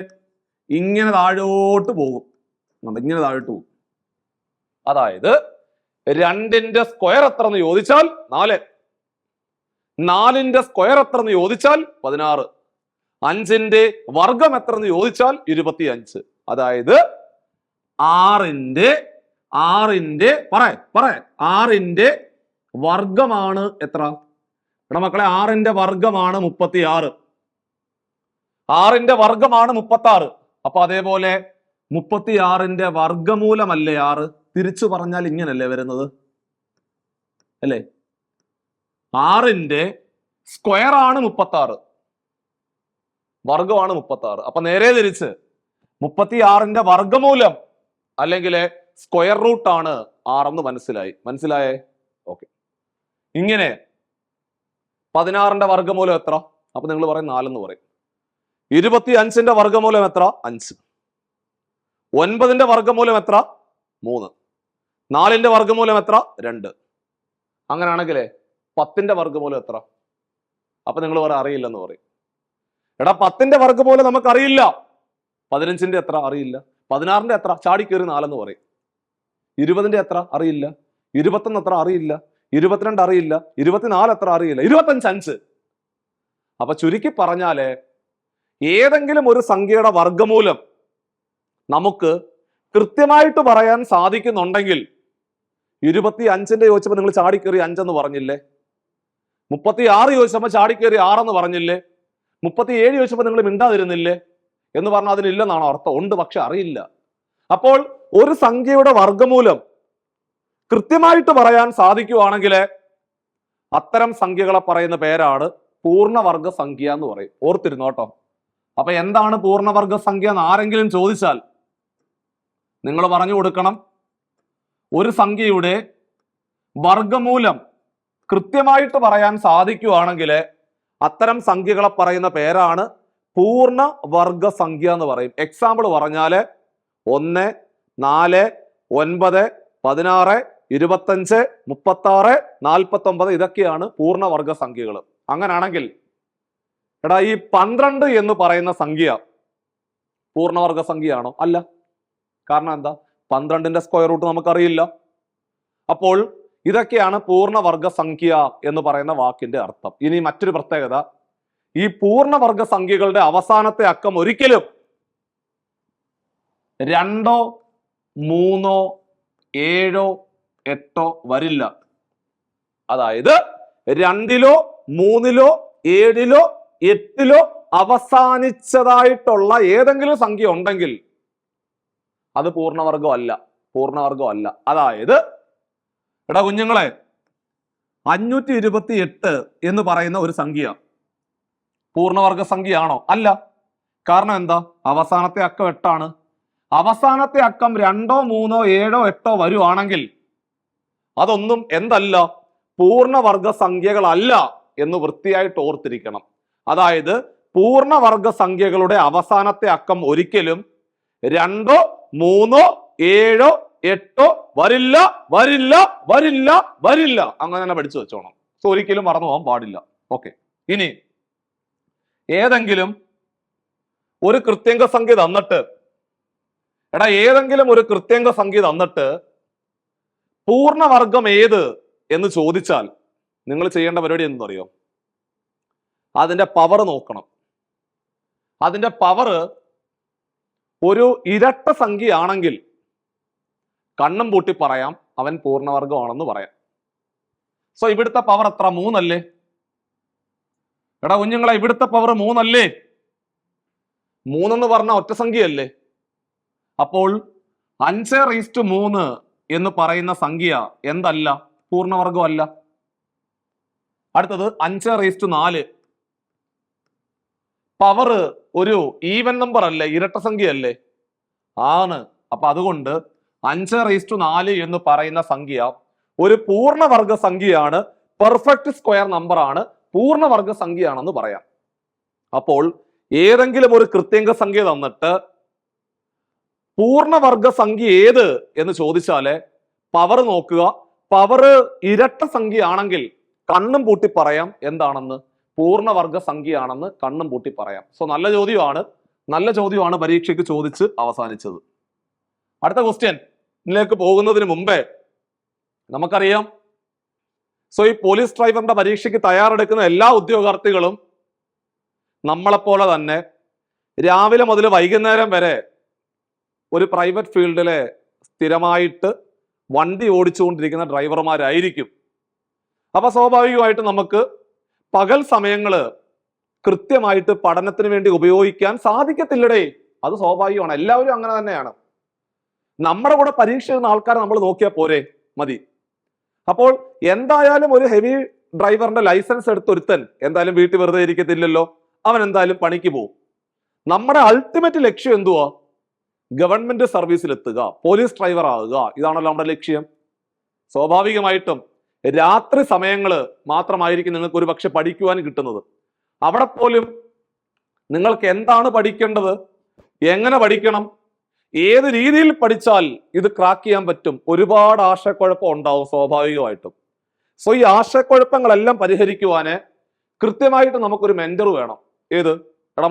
ഇങ്ങനെ താഴോട്ട് പോകും, ഇങ്ങനെ താഴോട്ട് പോകും. അതായത് 2ന്റെ സ്ക്വയർ എത്ര എന്ന് ചോദിച്ചാൽ 4, 4ന്റെ സ്ക്വയർ എത്ര എന്ന് ചോദിച്ചാൽ 16, 5ന്റെ വർഗം എത്ര എന്ന് ചോദിച്ചാൽ 25. അതായത് 6ന്റെ വർഗമാണ് എത്ര? ഇവിടെ മക്കളെ, 6ന്റെ വർഗമാണ് 36. 6ന്റെ വർഗമാണ് 36. അപ്പൊ അതേപോലെ 36ന്റെ വർഗമൂലമല്ലേ 6? തിരിച്ചു പറഞ്ഞാൽ ഇങ്ങനല്ലേ വരുന്നത്, അല്ലേ? 6ന്റെ സ്ക്വയർ ആണ് 36, വർഗമാണ് 36. അപ്പൊ നേരെ തിരിച്ച് 36ന്റെ വർഗമൂലം അല്ലെങ്കിൽ സ്ക്വയർ റൂട്ട് ആണ് 6 എന്ന് മനസ്സിലായേ? ഓക്കെ. ഇങ്ങനെ 16ന്റെ വർഗമൂലം എത്ര? അപ്പൊ നിങ്ങൾ പറയും 4 എന്ന് പറയും. 25ന്റെ വർഗമൂലം എത്ര? 5. 9ന്റെ വർഗമൂലം എത്ര? 3. 4ന്റെ വർഗമൂലം എത്ര? 2. അങ്ങനെയാണെങ്കിലേ 10ന്റെ വർഗമൂലം എത്ര? അപ്പൊ നിങ്ങൾ പറയും അറിയില്ലെന്ന് പറയും. എടാ, 10ന്റെ വർഗമൂലം നമുക്ക് അറിയില്ല. 15ന്റെ എത്ര? അറിയില്ല. 16ന്റെ എത്ര? ചാടിക്കേറി 4 എന്ന് പറയും. 20ന്റെ എത്ര? അറിയില്ല. 21 എത്ര? അറിയില്ല. 22 അറിയില്ല. 24 എത്ര? അറിയില്ല. 25 5. അപ്പൊ ചുരുക്കി പറഞ്ഞാല് ഏതെങ്കിലും ഒരു സംഖ്യയുടെ വർഗമൂലം നമുക്ക് കൃത്യമായിട്ട് പറയാൻ സാധിക്കുന്നുണ്ടെങ്കിൽ 25ന്റെ ചോദിച്ചപ്പോൾ നിങ്ങൾ ചാടിക്കേറി 5 എന്ന് പറഞ്ഞില്ലേ? 36 ചോദിച്ചപ്പോൾ ചാടിക്കേറി 6 എന്ന് പറഞ്ഞില്ലേ? 37 ചോദിച്ചപ്പോൾ നിങ്ങൾ മിണ്ടാതിരുന്നില്ലേ എന്ന് പറഞ്ഞാൽ അതിലില്ലെന്നാണോ അർത്ഥം? ഉണ്ട്, പക്ഷെ അറിയില്ല. അപ്പോൾ ഒരു സംഖ്യയുടെ വർഗമൂലം കൃത്യമായിട്ട് പറയാൻ സാധിക്കുവാണെങ്കിൽ അത്തരം സംഖ്യകളെ പറയുന്ന പേരാണ് പൂർണ്ണവർഗ സംഖ്യ എന്ന് പറയും. ഓർത്തിരുന്നോട്ടോ. അപ്പൊ എന്താണ് പൂർണ്ണവർഗ സംഖ്യ എന്ന് ആരെങ്കിലും ചോദിച്ചാൽ നിങ്ങൾ പറഞ്ഞു കൊടുക്കണം, ഒരു സംഖ്യയുടെ വർഗമൂലം കൃത്യമായിട്ട് പറയാൻ സാധിക്കുവാണെങ്കിൽ അത്തരം സംഖ്യകളെ പറയുന്ന പേരാണ് പൂർണ്ണവർഗ സംഖ്യ എന്ന് പറയും. എക്സാമ്പിൾ പറഞ്ഞാല് 1 4 9 16 25 36 49 ഇതൊക്കെയാണ് പൂർണ്ണവർഗ സംഖ്യകൾ. അങ്ങനാണെങ്കിൽ എടാ, ഈ 12 എന്ന് പറയുന്ന സംഖ്യ പൂർണ്ണവർഗ സംഖ്യയാണോ? അല്ല. കാരണം എന്താ? 12ന്റെ സ്ക്വയർ റൂട്ട് നമുക്കറിയില്ല. അപ്പോൾ ഇതൊക്കെയാണ് പൂർണ്ണവർഗ സംഖ്യ എന്ന് പറയുന്ന വാക്കിന്റെ അർത്ഥം. ഇനി മറ്റൊരു പ്രത്യേകത, ഈ പൂർണ്ണവർഗ സംഖ്യകളുടെ അവസാനത്തെ അക്കം ഒരിക്കലും 2 3 7 8 വരില്ല. അതായത് 2ലോ 3ലോ 7ലോ 8ലോ അവസാനിച്ചതായിട്ടുള്ള ഏതെങ്കിലും സംഖ്യ ഉണ്ടെങ്കിൽ അത് പൂർണ്ണവർഗം അല്ല. അതായത് എടാ കുഞ്ഞുങ്ങളെ, 528 എന്ന് പറയുന്ന ഒരു സംഖ്യ പൂർണ്ണവർഗ സംഖ്യയാണോ? അല്ല. കാരണം എന്താ? അവസാനത്തെ അക്കം 8 ആണ്. അവസാനത്തെ അക്കം 2 3 7 8 വരുവാണെങ്കിൽ അതൊന്നും എന്തല്ല? പൂർണ്ണവർഗ സംഖ്യകളല്ല എന്ന് വൃത്തിയായിട്ട് ഓർത്തിരിക്കണം. അതായത് പൂർണ്ണവർഗ സംഖ്യകളുടെ അവസാനത്തെ അക്കം ഒരിക്കലും 2 3 7 8 വരില്ല വരില്ല വരില്ല വരില്ല, അങ്ങനെ തന്നെ പഠിച്ചു വെച്ചോണം. സോ ഒരിക്കലും മറന്നു പോകാൻ പാടില്ല. ഓക്കെ, ഇനി ഏതെങ്കിലും ഒരു കൃത്യംഗ സംഖ്യ തന്നിട്ട്, ഏതെങ്കിലും ഒരു കൃത്യംഗ സംഖ്യ തന്നിട്ട് പൂർണ്ണവർഗം ഏത് എന്ന് ചോദിച്ചാൽ നിങ്ങൾ ചെയ്യേണ്ട പരിപാടി എന്തെന്ന് അറിയോ? അതിന്റെ പവർ നോക്കണം. അതിന്റെ പവർ ഒരു ഇരട്ട സംഖ്യയാണെങ്കിൽ കണ്ണും പൂട്ടി പറയാം അവൻ പൂർണ്ണവർഗമാണെന്ന് പറയാം. സോ ഇവിടുത്തെ പവർ എത്ര? 3 അല്ലേ? കുഞ്ഞുങ്ങളെ, ഇവിടുത്തെ പവർ 3 അല്ലേ? 3 എന്ന് പറഞ്ഞ ഒറ്റ സംഖ്യയല്ലേ? അപ്പോൾ 5⁻3 എന്ന് പറയുന്ന സംഖ്യ എന്തല്ല? പൂർണ്ണവർഗം അല്ല. അടുത്തത് 5⁻4. പവർ ഒരു ഈവൻ നമ്പർ അല്ലേ? ഇരട്ട സംഖ്യ അല്ലേ? ആണ്. അപ്പൊ അതുകൊണ്ട് 5⁻4 എന്ന് പറയുന്ന സംഖ്യ ഒരു പൂർണ്ണവർഗ സംഖ്യയാണ്, പെർഫെക്റ്റ് സ്ക്വയർ നമ്പർ ആണ്, പൂർണ്ണവർഗ സംഖ്യയാണെന്ന് പറയാം. അപ്പോൾ ഏതെങ്കിലും ഒരു കൃത്യംഗ സംഖ്യ തന്നിട്ട് പൂർണ്ണവർഗ സംഖ്യ ഏത് എന്ന് ചോദിച്ചാല് പവർ നോക്കുക. പവർ ഇരട്ട സംഖ്യയാണെങ്കിൽ കണ്ണും പൂട്ടി പറയാം എന്താണെന്ന്? പൂർണ്ണവർഗ സംഖ്യയാണെന്ന് കണ്ണും പൂട്ടി പറയാം. സോ നല്ല ചോദ്യമാണ് പരീക്ഷയ്ക്ക് ചോദിച്ച് അവസാനിച്ചത്. അടുത്ത ക്വസ്റ്റ്യനിലേക്ക് പോകുന്നതിന് മുമ്പേ നമുക്കറിയാം, സോ ഈ പോലീസ് ഡ്രൈവറിന്റെ പരീക്ഷയ്ക്ക് തയ്യാറെടുക്കുന്ന എല്ലാ ഉദ്യോഗാർത്ഥികളും നമ്മളെപ്പോലെ തന്നെ രാവിലെ മുതൽ വൈകുന്നേരം വരെ ഒരു പ്രൈവറ്റ് ഫീൽഡിലെ സ്ഥിരമായിട്ട് വണ്ടി ഓടിച്ചുകൊണ്ടിരിക്കുന്ന ഡ്രൈവർമാരായിരിക്കും. അപ്പൊ സ്വാഭാവികമായിട്ട് നമുക്ക് പകൽ സമയങ്ങള് കൃത്യമായിട്ട് പഠനത്തിന് വേണ്ടി ഉപയോഗിക്കാൻ സാധിക്കത്തില്ലടേ. അത് സ്വാഭാവികമാണ്, എല്ലാവരും അങ്ങനെ തന്നെയാണ്. നമ്മുടെ കൂടെ പരീക്ഷ എഴുതുന്ന ആൾക്കാരെ നമ്മൾ നോക്കിയാൽ പോരെ, മതി. അപ്പോൾ എന്തായാലും ഒരു ഹെവി ഡ്രൈവറിന്റെ ലൈസൻസ് എടുത്തൊരുത്തൻ എന്തായാലും വീട്ടിൽ വെറുതെ ഇരിക്കത്തില്ലല്ലോ, അവൻ എന്തായാലും പണിക്ക് പോകും. നമ്മുടെ അൾട്ടിമേറ്റ് ലക്ഷ്യം എന്തുവാ? ഗവൺമെന്റ് സർവീസിൽ എത്തുക, പോലീസ് ഡ്രൈവർ ആകുക, ഇതാണല്ലോ നമ്മുടെ ലക്ഷ്യം. സ്വാഭാവികമായിട്ടും രാത്രി സമയങ്ങള് മാത്രമായിരിക്കും നിങ്ങൾക്ക് ഒരു പക്ഷെ പഠിക്കുവാൻ കിട്ടുന്നത്. അവിടെ പോലും നിങ്ങൾക്ക് എന്താണ് പഠിക്കേണ്ടത്, എങ്ങനെ പഠിക്കണം, ഏത് രീതിയിൽ പഠിച്ചാൽ ഇത് ക്രാക്ക് ചെയ്യാൻ പറ്റും, ഒരുപാട് ആശയക്കുഴപ്പം ഉണ്ടാവും സ്വാഭാവികമായിട്ടും. സോ ഈ ആശയക്കുഴപ്പങ്ങളെല്ലാം പരിഹരിക്കുവാന് കൃത്യമായിട്ട് നമുക്കൊരു മെന്റർ വേണം. ഏത്?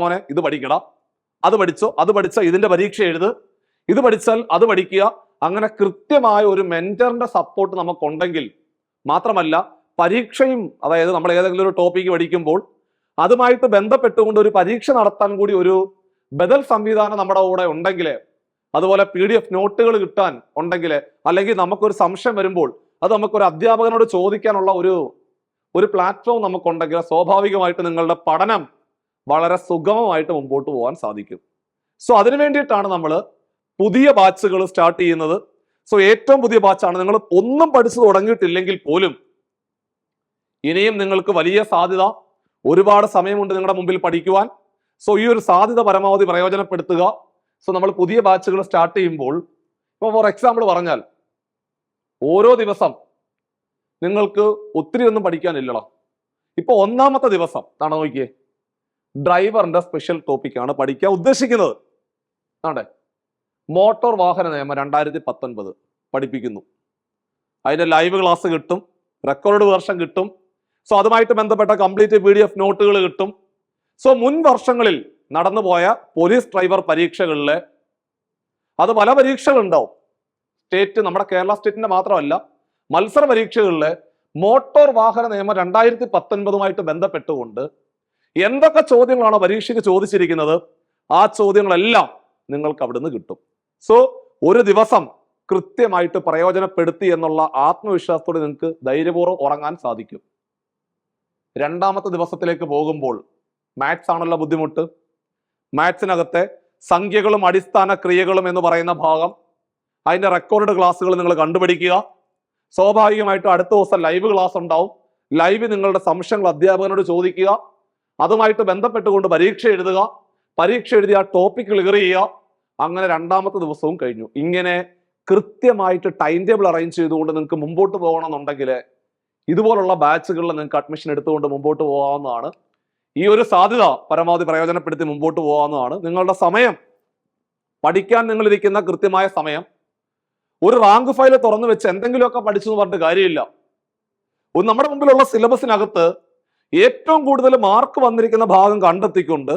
മോനെ ഇത് പഠിക്കടാ, അത് പഠിച്ചോ, അത് പഠിച്ച ഇതിന്റെ പരീക്ഷ എഴുത്, ഇത് പഠിച്ചാൽ അത് പഠിക്കുക. അങ്ങനെ കൃത്യമായ ഒരു മെന്ററിന്റെ സപ്പോർട്ട് നമുക്കുണ്ടെങ്കിൽ മാത്രമല്ല, പരീക്ഷയും അതായത് നമ്മൾ ഏതെങ്കിലും ഒരു ടോപ്പിക്ക് പഠിക്കുമ്പോൾ അതുമായിട്ട് ബന്ധപ്പെട്ടുകൊണ്ട് ഒരു പരീക്ഷ നടത്താൻ കൂടി ഒരു ബദൽ സംവിധാനം നമ്മുടെ കൂടെ ഉണ്ടെങ്കിൽ, അതുപോലെ PDF നോട്ടുകൾ കിട്ടാൻ ഉണ്ടെങ്കിൽ, അല്ലെങ്കിൽ നമുക്കൊരു സംശയം വരുമ്പോൾ അത് നമുക്കൊരു അധ്യാപകനോട് ചോദിക്കാനുള്ള ഒരു പ്ലാറ്റ്ഫോം നമുക്കുണ്ടെങ്കിൽ സ്വാഭാവികമായിട്ട് നിങ്ങളുടെ പഠനം വളരെ സുഗമമായിട്ട് മുമ്പോട്ട് പോകാൻ സാധിക്കും. സോ അതിനു വേണ്ടിയിട്ടാണ് നമ്മൾ പുതിയ ബാച്ചുകൾ സ്റ്റാർട്ട് ചെയ്യുന്നത്. സോ ഏറ്റവും പുതിയ ബാച്ചാണ്. നിങ്ങൾ ഒന്നും പഠിച്ചു തുടങ്ങിയിട്ടില്ലെങ്കിൽ പോലും ഇനിയും നിങ്ങൾക്ക് വലിയ സാധ്യത, ഒരുപാട് സമയമുണ്ട് നിങ്ങളുടെ മുമ്പിൽ പഠിക്കുവാൻ. സോ ഈ ഒരു സാധ്യത പരമാവധി പ്രയോജനപ്പെടുത്തുക. സോ നമ്മൾ പുതിയ ബാച്ചുകൾ സ്റ്റാർട്ട് ചെയ്യുമ്പോൾ, ഇപ്പോൾ ഫോർ എക്സാമ്പിൾ പറഞ്ഞാൽ ഓരോ ദിവസം നിങ്ങൾക്ക് ഒത്തിരി ഒന്നും പഠിക്കാനില്ലല്ലോ. ഇപ്പൊ ഒന്നാമത്തെ ദിവസം ആണ് നോക്കിയേ, ഡ്രൈവറിന്റെ സ്പെഷ്യൽ ടോപ്പിക്കാണ് പഠിക്കാൻ ഉദ്ദേശിക്കുന്നത്. ആണ്ടെ, മോട്ടോർ വാഹന നിയമം 2019 പഠിപ്പിക്കുന്നു. അതിന്റെ ലൈവ് ക്ലാസ് കിട്ടും, റെക്കോർഡ് വേർഷൻ കിട്ടും. സോ അതുമായിട്ട് ബന്ധപ്പെട്ട കംപ്ലീറ്റ് PDF നോട്ടുകൾ കിട്ടും. സോ മുൻ വർഷങ്ങളിൽ നടന്നുപോയ പോലീസ് ഡ്രൈവർ പരീക്ഷകളിലെ അത് പല പരീക്ഷകളുണ്ടാവും. സ്റ്റേറ്റ്, നമ്മുടെ കേരള സ്റ്റേറ്റിന്റെ മാത്രമല്ല, മത്സര പരീക്ഷകളിലെ മോട്ടോർ വാഹന നിയമം 2019 ബന്ധപ്പെട്ടുകൊണ്ട് എന്തൊക്കെ ചോദ്യങ്ങളാണോ പരീക്ഷയ്ക്ക് ചോദിച്ചിരിക്കുന്നത്, ആ ചോദ്യങ്ങളെല്ലാം നിങ്ങൾക്ക് അവിടുന്ന് കിട്ടും. സോ ഒരു ദിവസം കൃത്യമായിട്ട് പ്രയോജനപ്പെടുത്തി എന്നുള്ള ആത്മവിശ്വാസത്തോടെ നിങ്ങൾക്ക് ധൈര്യപൂർവ്വം ഉറങ്ങാൻ സാധിക്കും. രണ്ടാമത്തെ ദിവസത്തിലേക്ക് പോകുമ്പോൾ മാത്സ് ആണല്ലോ ബുദ്ധിമുട്ട്. മാത്സിനകത്തെ സംഖ്യകളും അടിസ്ഥാന ക്രിയകളും എന്ന് പറയുന്ന ഭാഗം, അതിന്റെ റെക്കോർഡ് ക്ലാസ്സുകൾ നിങ്ങൾ കണ്ടുപിടിക്കുക. സ്വാഭാവികമായിട്ടും അടുത്ത ദിവസം ലൈവ് ക്ലാസ് ഉണ്ടാവും. ലൈവ് നിങ്ങളുടെ സംശയങ്ങൾ അധ്യാപകനോട് ചോദിക്കുക. അതുമായിട്ട് ബന്ധപ്പെട്ടുകൊണ്ട് പരീക്ഷ എഴുതുക. പരീക്ഷ എഴുതി ആ ടോപ്പിക് ക്ലിയർ ചെയ്യുക. അങ്ങനെ രണ്ടാമത്തെ ദിവസവും കഴിഞ്ഞു. ഇങ്ങനെ കൃത്യമായിട്ട് ടൈം ടേബിൾ അറേഞ്ച് ചെയ്തുകൊണ്ട് നിങ്ങൾക്ക് മുമ്പോട്ട് പോകണമെന്നുണ്ടെങ്കിൽ ഇതുപോലുള്ള ബാച്ചുകളിൽ നിങ്ങൾക്ക് അഡ്മിഷൻ എടുത്തുകൊണ്ട് മുമ്പോട്ട് പോകാവുന്നതാണ്. ഈ ഒരു സാധ്യത പരമാവധി പ്രയോജനപ്പെടുത്തി മുമ്പോട്ട് പോകാവുന്നതാണ്. നിങ്ങളുടെ സമയം, പഠിക്കാൻ നിങ്ങളിരിക്കുന്ന കൃത്യമായ സമയം ഒരു റാങ്ക് ഫയൽ തുറന്നു വെച്ച് എന്തെങ്കിലുമൊക്കെ പഠിച്ചു എന്ന് പറഞ്ഞിട്ട് കാര്യമില്ല. നമ്മുടെ മുമ്പിലുള്ള സിലബസിനകത്ത് ഏറ്റവും കൂടുതൽ മാർക്ക് വന്നിരിക്കുന്ന ഭാഗം കണ്ടെത്തിക്കൊണ്ട്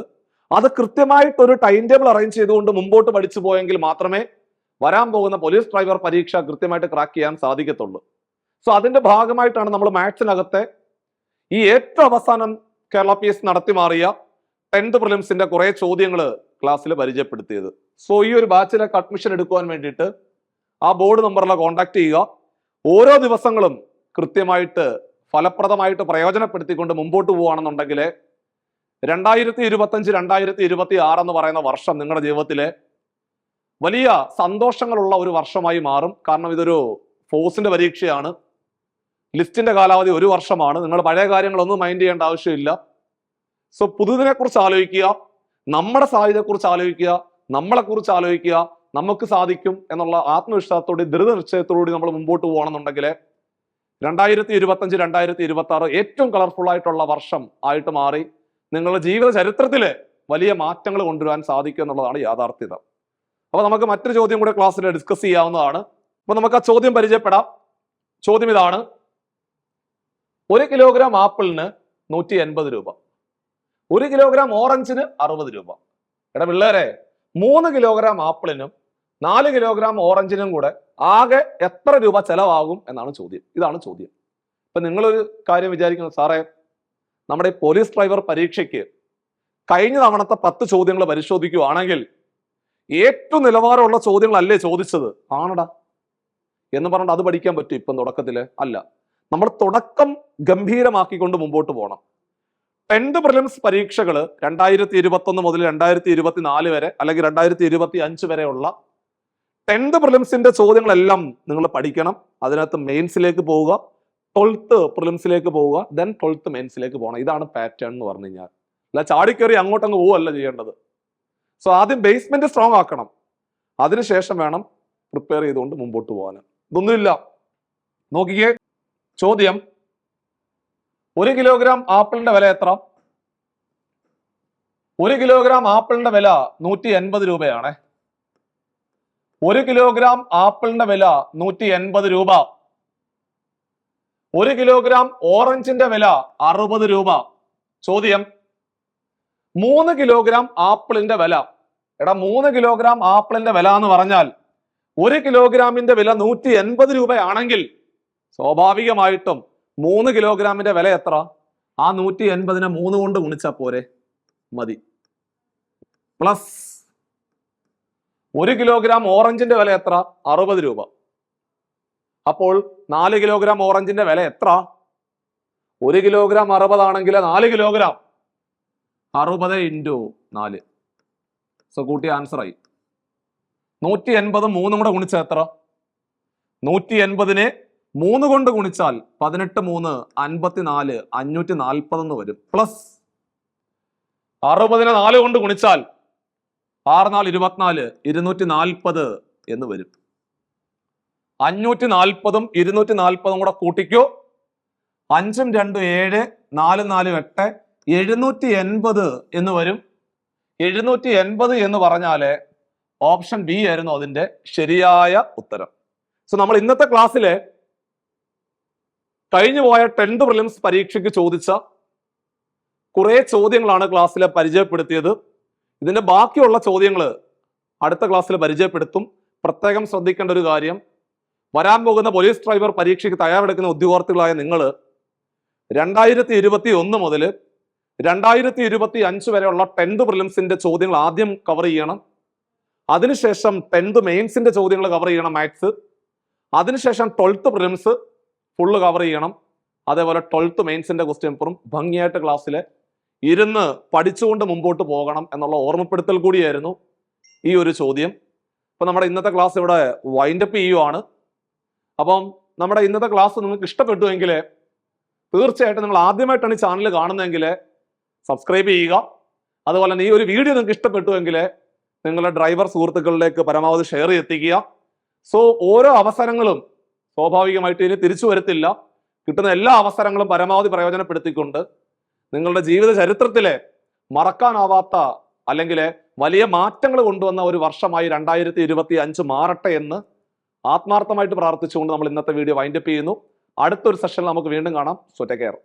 അത് കൃത്യമായിട്ട് ഒരു ടൈം ടേബിൾ അറേഞ്ച് ചെയ്തുകൊണ്ട് മുമ്പോട്ട് പഠിച്ചു പോയെങ്കിൽ മാത്രമേ വരാൻ പോകുന്ന പോലീസ് ഡ്രൈവർ പരീക്ഷ കൃത്യമായിട്ട് ക്രാക്ക് ചെയ്യാൻ സാധിക്കത്തുള്ളൂ. സോ അതിന്റെ ഭാഗമായിട്ടാണ് നമ്മൾ മാത്സിനകത്തെ ഈ ഏറ്റവും അവസാനം കേരള PSC നടത്തി മാറിയ 10th പ്രിലിംസിന്റെ കുറെ ചോദ്യങ്ങൾ ക്ലാസ്സിൽ പരിചയപ്പെടുത്തിയത്. സോ ഈ ഒരു ബാച്ചിലേക്ക് അഡ്മിഷൻ എടുക്കുവാൻ വേണ്ടിയിട്ട് ആ ബോർഡ് നമ്പറിലെ കോൺടാക്ട് ചെയ്യുക. ഓരോ ദിവസങ്ങളും കൃത്യമായിട്ട് ഫലപ്രദമായിട്ട് പ്രയോജനപ്പെടുത്തിക്കൊണ്ട് മുമ്പോട്ട് പോവുകയാണെന്നുണ്ടെങ്കിൽ 2025 2026 എന്ന് പറയുന്ന വർഷം നിങ്ങളുടെ ജീവിതത്തിലെ വലിയ സന്തോഷങ്ങളുള്ള ഒരു വർഷമായി മാറും. കാരണം ഇതൊരു ഫോഴ്സിന്റെ പരീക്ഷയാണ്. ലിസ്റ്റിന്റെ കാലാവധി 1 വർഷമാണ്. നിങ്ങൾ പഴയ കാര്യങ്ങളൊന്നും മൈൻഡ് ചെയ്യേണ്ട ആവശ്യമില്ല. സോ പുതുതിനെ കുറിച്ച് ആലോചിക്കുക, നമ്മുടെ സാധ്യതയെക്കുറിച്ച് ആലോചിക്കുക, നമ്മളെക്കുറിച്ച് ആലോചിക്കുക. നമുക്ക് സാധിക്കും എന്നുള്ള ആത്മവിശ്വാസത്തോടെ ദൃഢനിശ്ചയത്തോടുകൂടി നമ്മൾ മുമ്പോട്ട് പോകണമെന്നുണ്ടെങ്കിൽ 2025 2026 ഏറ്റവും കളർഫുൾ ആയിട്ടുള്ള വർഷം ആയിട്ട് മാറി നിങ്ങളുടെ ജീവിത ചരിത്രത്തില് വലിയ മാറ്റങ്ങൾ കൊണ്ടുവരാൻ സാധിക്കും എന്നുള്ളതാണ് യാഥാർത്ഥ്യത. അപ്പൊ നമുക്ക് മറ്റൊരു ചോദ്യം കൂടെ ക്ലാസ്സിൽ ഡിസ്കസ് ചെയ്യാവുന്നതാണ്. അപ്പൊ നമുക്ക് ആ ചോദ്യം പരിചയപ്പെടാം. ചോദ്യം ഇതാണ്: 1 കിലോഗ്രാം ആപ്പിളിന് 180 രൂപ, 1 കിലോഗ്രാം ഓറഞ്ചിന് 60 രൂപ. എടാ പിള്ളേരെ, 3 കിലോഗ്രാം ആപ്പിളിനും 4 കിലോഗ്രാം ഓറഞ്ചിനും കൂടെ ആകെ എത്ര രൂപ ചെലവാകും എന്നാണ് ചോദ്യം. ഇതാണ് ചോദ്യം. ഇപ്പൊ നിങ്ങളൊരു കാര്യം വിചാരിക്കുന്നു, സാറേ നമ്മുടെ പോലീസ് ഡ്രൈവർ പരീക്ഷയ്ക്ക് കഴിഞ്ഞ തവണത്തെ 10 ചോദ്യങ്ങൾ പരിശോധിക്കുകയാണെങ്കിൽ ഏറ്റവും നിലവാരമുള്ള ചോദ്യങ്ങളല്ലേ ചോദിച്ചത്? ആണടാ എന്ന് പറഞ്ഞിട്ട് അത് പഠിക്കാൻ പറ്റും ഇപ്പം തുടക്കത്തില്? അല്ല. നമ്മൾ തുടക്കം ഗംഭീരമാക്കിക്കൊണ്ട് മുമ്പോട്ട് പോകണം. 10th പ്രിലിംസ് പരീക്ഷകൾ 2021 മുതൽ 2024 വരെ അല്ലെങ്കിൽ 2025 വരെയുള്ള 10th പ്രിലിംസിന്റെ ചോദ്യങ്ങളെല്ലാം നിങ്ങൾ പഠിക്കണം. അതിനകത്ത് മെയിൻസിലേക്ക് പോവുക, 12th പ്രിലിംസിലേക്ക് പോവുക, ദെൻ 12th മെയിൻസിലേക്ക് പോകണം. ഇതാണ് പാറ്റേൺ എന്ന് പറഞ്ഞു കഴിഞ്ഞാൽ. അല്ല ചാടിക്കേറി അങ്ങോട്ടങ്ങ് പോവല്ല ചെയ്യേണ്ടത്. സോ ആദ്യം ബേസ്മെന്റ് സ്ട്രോങ് ആക്കണം, അതിനുശേഷം വേണം പ്രിപ്പയർ ചെയ്തുകൊണ്ട് മുമ്പോട്ട് പോകാൻ. ഇതൊന്നുമില്ല. നോക്കിക്കേ ചോദ്യം: 1 കിലോഗ്രാം ആപ്പിളിന്റെ വില എത്ര? 1 കിലോഗ്രാം ആപ്പിളിന്റെ വില 180 രൂപയാണ്. 1 കിലോഗ്രാം ആപ്പിളിന്റെ വില 180 രൂപ. 1 കിലോഗ്രാം ഓറഞ്ചിന്റെ വില 60 രൂപ. ചോദ്യം: 3 കിലോഗ്രാം ആപ്പിളിന്റെ വില. എടാ 3 കിലോഗ്രാം ആപ്പിളിന്റെ വില എന്ന് പറഞ്ഞാൽ 1 കിലോഗ്രാമിന്റെ വില 180 രൂപയാണെങ്കിൽ സ്വാഭാവികമായിട്ടും 3 കിലോഗ്രാമിന്റെ വില എത്ര? ആ 180നെ 3 കൊണ്ട് ഗുണിച്ചാൽ പോരെ? മതി. പ്ലസ് 1 കിലോഗ്രാം ഓറഞ്ചിന്റെ വില എത്ര? 60 രൂപ. അപ്പോൾ 4 കിലോഗ്രാം ഓറഞ്ചിന്റെ വില എത്ര? 1 കിലോഗ്രാം 60 ആണെങ്കിൽ 4 കിലോഗ്രാം 60 × 4. സോ കൂട്ടിയ ആൻസർ ആയി 180. 3 കൂടെ ഗുണിച്ചാൽ എത്ര? 180നെ 3 കൊണ്ട് ഗുണിച്ചാൽ 18 3 54 540 എന്ന് വരും. പ്ലസ് 60നെ 4 കൊണ്ട് ഗുണിച്ചാൽ 6 4 24 240 എന്ന് വരും. 540ഉം 240ഉം കൂടെ കൂട്ടിക്കോ. 5 ഉം 2 7 4 4 8 780 എന്ന് വരും. 780 എന്ന് പറഞ്ഞാല് ഓപ്ഷൻ ബി ആയിരുന്നു അതിന്റെ ശരിയായ ഉത്തരം. സോ നമ്മൾ ഇന്നത്തെ ക്ലാസ്സിലെ കഴിഞ്ഞു പോയ 10th പ്രിലിംസ് പരീക്ഷയ്ക്ക് ചോദിച്ച കുറെ ചോദ്യങ്ങളാണ് ക്ലാസ്സിലെ പരിചയപ്പെടുത്തിയത്. ഇതിന്റെ ബാക്കിയുള്ള ചോദ്യങ്ങൾ അടുത്ത ക്ലാസ്സിൽ പരിചയപ്പെടുത്തും. പ്രത്യേകം ശ്രദ്ധിക്കേണ്ട ഒരു കാര്യം, വരാൻ പോകുന്ന പോലീസ് ഡ്രൈവർ പരീക്ഷയ്ക്ക് തയ്യാറെടുക്കുന്ന ഉദ്യോഗാർത്ഥികളായ നിങ്ങൾ 2021 മുതൽ 2025 വരെയുള്ള 10th പ്രിലിംസിന്റെ ചോദ്യങ്ങൾ ആദ്യം കവർ ചെയ്യണം. അതിനുശേഷം 10th മെയിൻസിന്റെ ചോദ്യങ്ങൾ കവർ ചെയ്യണം, മാത്സ്. അതിനുശേഷം 12th പ്രിലിംസ് ഫുള്ള് കവർ ചെയ്യണം. അതേപോലെ 12th മെയിൻസിന്റെ ക്വസ്റ്റ്യൻ പേപ്പറും ഭംഗിയായിട്ട് ക്ലാസ്സിൽ ഇരുന്ന് പഠിച്ചുകൊണ്ട് മുമ്പോട്ട് പോകണം എന്നുള്ള ഓർമ്മപ്പെടുത്തൽ കൂടിയായിരുന്നു ഈ ഒരു ചോദ്യം. അപ്പൊ നമ്മുടെ ഇന്നത്തെ ക്ലാസ് ഇവിടെ വൈൻഡപ്പ് ചെയ്യുവാണ്. അപ്പം നമ്മുടെ ഇന്നത്തെ ക്ലാസ് നിങ്ങൾക്ക് ഇഷ്ടപ്പെട്ടുവെങ്കിൽ തീർച്ചയായിട്ടും നിങ്ങൾ ആദ്യമായിട്ടാണ് ഈ ചാനൽ കാണുന്നതെങ്കിൽ സബ്സ്ക്രൈബ് ചെയ്യുക. അതുപോലെ തന്നെ ഈ ഒരു വീഡിയോ നിങ്ങൾക്ക് ഇഷ്ടപ്പെട്ടുവെങ്കിൽ നിങ്ങളുടെ ഡ്രൈവർ സുഹൃത്തുക്കളിലേക്ക് പരമാവധി ഷെയർ എത്തിക്കുക. സോ ഓരോ അവസരങ്ങളും സ്വാഭാവികമായിട്ട് ഇനി തിരിച്ചു വരത്തില്ല. കിട്ടുന്ന എല്ലാ അവസരങ്ങളും പരമാവധി പ്രയോജനപ്പെടുത്തിക്കൊണ്ട് നിങ്ങളുടെ ജീവിത ചരിത്രത്തിലെ മറക്കാനാവാത്ത അല്ലെങ്കിൽ വലിയ മാറ്റങ്ങൾ കൊണ്ടുവന്ന ഒരു വർഷമായി 2025 മാറട്ടെ എന്ന് ആത്മാർത്ഥമായിട്ട് പ്രാർത്ഥിച്ചുകൊണ്ട് നമ്മൾ ഇന്നത്തെ വീഡിയോ വൈൻഡപ്പ് ചെയ്യുന്നു. അടുത്തൊരു സെഷനിൽ നമുക്ക് വീണ്ടും കാണാം. So take care.